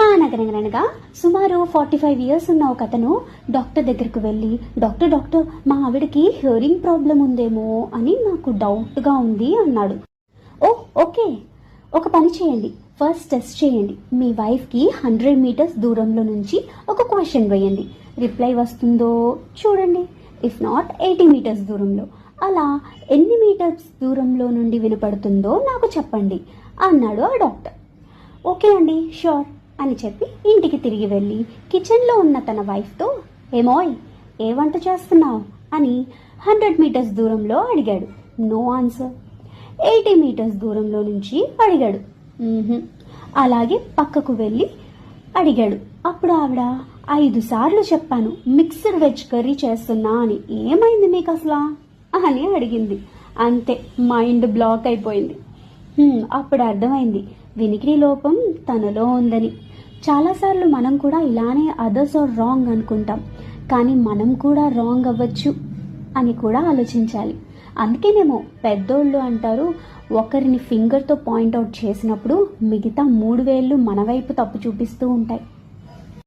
అనగనగనగా సుమారు 45 ఇయర్స్ ఉన్న ఒక అతను డాక్టర్ దగ్గరకు వెళ్ళి, డాక్టర్ మా ఆవిడకి హియరింగ్ ప్రాబ్లం ఉందేమో అని నాకు డౌట్గా ఉంది అన్నాడు. ఓకే, ఒక పని చేయండి, ఫస్ట్ టెస్ట్ చేయండి. మీ వైఫ్కి 100 మీటర్స్ దూరంలో నుంచి ఒక క్వశ్చన్ వేయండి, రిప్లై వస్తుందో చూడండి. ఇఫ్ నాట్ 80 మీటర్స్ దూరంలో, అలా ఎన్ని మీటర్స్ దూరంలో నుండి వినపడుతుందో నాకు చెప్పండి అన్నాడు ఆ డాక్టర్. ఓకే అండి, ష్యూర్ అని చెప్పి ఇంటికి తిరిగి వెళ్ళి కిచెన్లో ఉన్న తన వైఫ్తో, ఏమోయ్ ఏ వంట చేస్తున్నావు అని 100 మీటర్స్ దూరంలో అడిగాడు. No answer. 80 మీటర్స్ దూరంలో నుంచి అడిగాడు. అలాగే పక్కకు వెళ్ళి అడిగాడు. అప్పుడు ఆవిడ, 5 సార్లు చెప్పాను మిక్స్డ్ వెజ్ కర్రీ చేస్తున్నా అని, ఏమైంది మీకు అసలా అని అడిగింది. అంతే, మైండ్ బ్లాక్ అయిపోయింది. అప్పుడు అర్థమైంది వినికిడి లోపం తనలో ఉందని. చాలాసార్లు మనం కూడా ఇలానే అదర్స్ ఆర్ రాంగ్ అనుకుంటాం, కానీ మనం కూడా రాంగ్ అవ్వచ్చు అని కూడా ఆలోచించాలి. అందుకేనేమో పెద్దోళ్ళు అంటారు, ఒకరిని ఫింగర్తో పాయింట్అవుట్ చేసినప్పుడు మిగతా 3 వేళ్ళు మన వైపు తప్పు చూపిస్తూ ఉంటాయి.